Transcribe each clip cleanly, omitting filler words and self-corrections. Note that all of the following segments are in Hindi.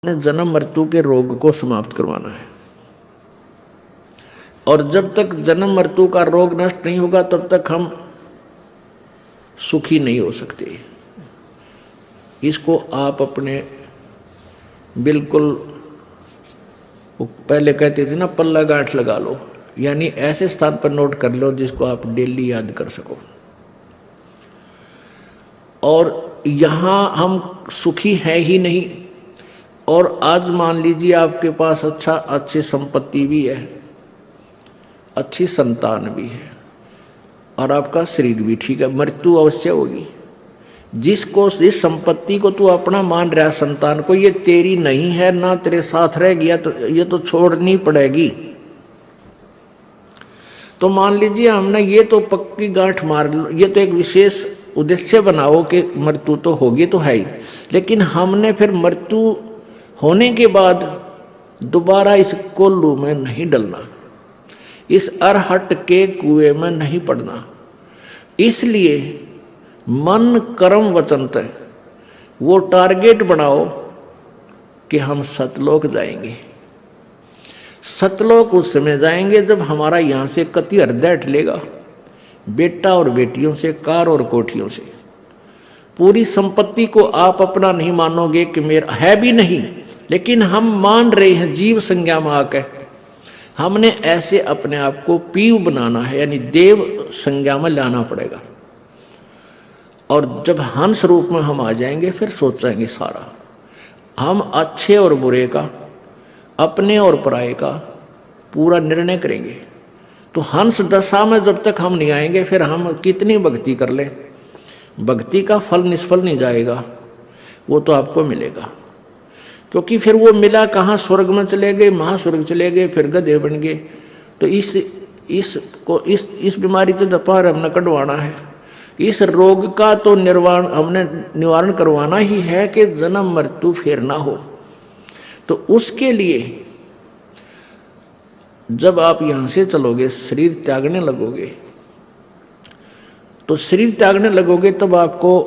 जन्म मृत्यु के रोग को समाप्त करवाना है। और जब तक जन्म मृत्यु का रोग नष्ट नहीं होगा तब तक हम सुखी नहीं हो सकते। इसको आप अपने बिल्कुल, पहले कहते थे ना, पल्ला गांठ लगा लो, यानी ऐसे स्थान पर नोट कर लो जिसको आप डेली याद कर सको। और यहां हम सुखी हैं ही नहीं, और आज मान लीजिए आपके पास अच्छी संपत्ति भी है, अच्छी संतान भी है, और आपका शरीर भी ठीक है, मृत्यु अवश्य होगी। जिसको इस संपत्ति को तू अपना मान रहा, संतान को, ये तेरी नहीं है, ना तेरे साथ रह गया, तो ये तो छोड़नी पड़ेगी। तो मान लीजिए हमने ये तो पक्की गांठ मार लो, ये तो एक विशेष उद्देश्य बनाओ कि मृत्यु तो होगी तो है ही, लेकिन हमने फिर मृत्यु होने के बाद दोबारा इस कोल्लू में नहीं डलना, इस अरहट के कुएं में नहीं पड़ना। इसलिए मन कर्म वचन तय वो टारगेट बनाओ कि हम सतलोक जाएंगे। सतलोक उस समय जाएंगे जब हमारा यहां से कति हृदय टलेगा, बेटा और बेटियों से, कार और कोठियों से। पूरी संपत्ति को आप अपना नहीं मानोगे कि मेरा है भी नहीं, लेकिन हम मान रहे हैं जीव संज्ञा में आकर। हमने ऐसे अपने आप को पीव बनाना है, यानी देव संज्ञा में लाना पड़ेगा। और जब हंस रूप में हम आ जाएंगे फिर सोचेंगे सारा, हम अच्छे और बुरे का, अपने और पराये का पूरा निर्णय करेंगे। तो हंस दशा में जब तक हम नहीं आएंगे फिर हम कितनी भक्ति कर ले, भक्ति का फल निष्फल नहीं जाएगा, वो तो आपको मिलेगा। क्योंकि फिर वो मिला कहाँ, स्वर्ग में चले गए, महास्वर्ग चले गए, फिर गधे बन गए। तो इस बीमारी से दपार हमने कटवाना है, इस रोग का तो हमने निवारण करवाना ही है कि जन्म मृत्यु फिर ना हो। तो उसके लिए जब आप यहां से चलोगे, शरीर त्यागने लगोगे, तो शरीर त्यागने लगोगे तब आपको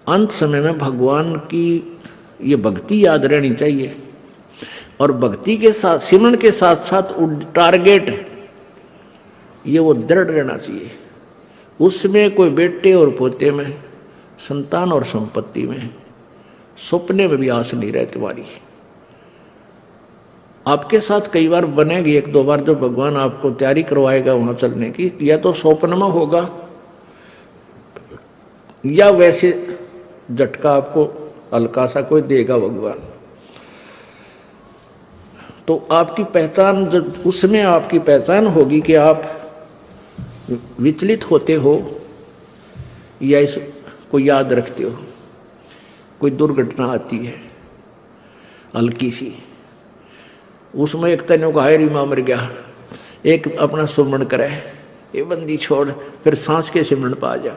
अंत समय में भगवान की ये भक्ति याद रहनी चाहिए। और भक्ति के साथ, सिमरन के साथ साथ टारगेट ये वो दृढ़ रहना चाहिए। उसमें कोई बेटे और पोते में, संतान और संपत्ति में, सपने में भी आस नहीं रहे तुम्हारी। आपके साथ कई बार बनेगी, एक दो बार, जब भगवान आपको तैयारी करवाएगा वहां चलने की, या तो स्वप्न में होगा या वैसे झटका आपको हल्का सा कोई देगा भगवान। तो आपकी पहचान, जब उसमें आपकी पहचान होगी कि आप विचलित होते हो या इसको याद रखते हो। कोई दुर्घटना आती है हल्की सी, उसमें एक तने को हायरी मां मर गया, एक अपना सुमरण करे, ये बंदी छोड़, फिर सांस के सिमरण पा जा।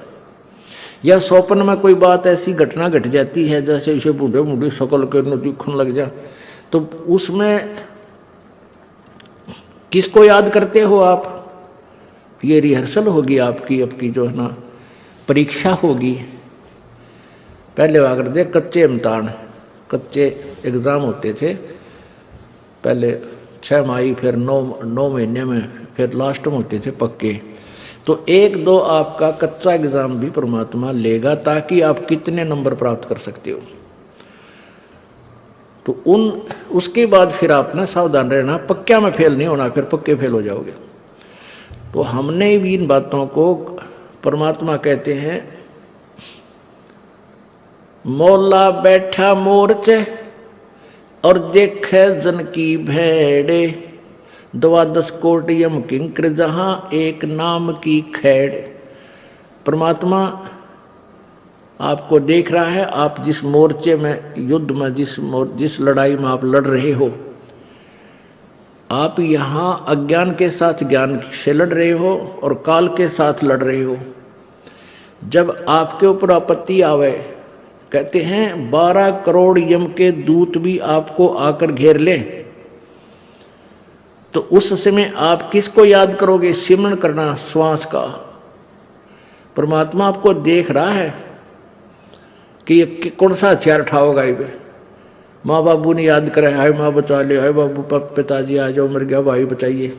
या स्वप्न में कोई बात ऐसी घटना घट जाती है जैसे इसे बूढ़े बूढ़ी शकल के दिखने लग जा, तो उसमें किसको याद करते हो आप? ये रिहर्सल होगी आपकी जो है ना, परीक्षा होगी। पहले अगर दे कच्चे इम्तिहान, कच्चे एग्ज़ाम होते थे पहले 6 माही, फिर 9 महीने में, फिर लास्ट में होते थे पक्के। तो 1-2 आपका कच्चा एग्ज़ाम भी परमात्मा लेगा ताकि आप कितने नंबर प्राप्त कर सकते हो। तो उसके बाद फिर आपने सावधान रहना, पक्का में फेल नहीं होना, फिर पक्के फेल हो जाओगे। तो हमने भी इन बातों को, परमात्मा कहते हैं, मौला बैठा मोर्चे और देखे जन की भेड़े, 12 कोटि यम किंकर जहां एक नाम की खैड़। परमात्मा आपको देख रहा है, आप जिस मोर्चे में, युद्ध में, जिस लड़ाई में आप लड़ रहे हो, आप यहां अज्ञान के साथ ज्ञान से लड़ रहे हो और काल के साथ लड़ रहे हो। जब आपके ऊपर आपत्ति आवे, कहते हैं 12 करोड़ यम के दूत भी आपको आकर घेर लें, तो उस समय आप किसको याद करोगे? सिमरन करना श्वास का। परमात्मा आपको देख रहा है कि ये कौन सा हथियार उठाओगा, ये माँ बाबू ने याद करे, हाय माँ बचा ले, हाय बाबू पिताजी आ जाओ, मर गया भाई बचाइए,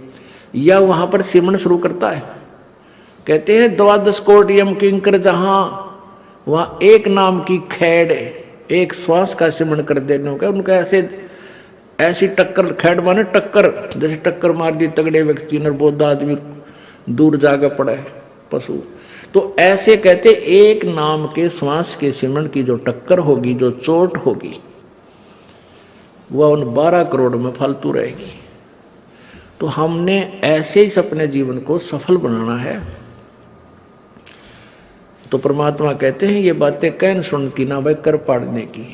या वहां पर सिमरन शुरू करता है। कहते हैं 12 कोट यम किंकर जहां, वहां एक नाम की खैड़, एक श्वास का सिमरन कर देने का उनका ऐसी टक्कर, खैड़ माने टक्कर, जैसे टक्कर मार दी तगड़े व्यक्ति नरबोधा आदमी दूर जाकर पड़ा है पशु, तो ऐसे कहते एक नाम के श्वास के सिमरन की जो टक्कर होगी, जो चोट होगी, वह उन 12 करोड़ में फालतू रहेगी। तो हमने ऐसे ही अपने जीवन को सफल बनाना है। तो परमात्मा कहते हैं ये बातें कहन सुन की ना भाई कर पाड़ने की।